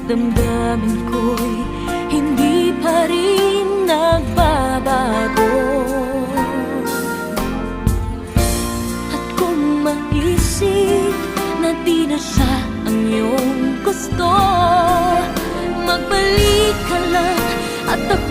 damdamin ko'y hindi pa rin nagbabago. At kung maisip na di na siya ang iyong gusto, magbalik ka lang at ako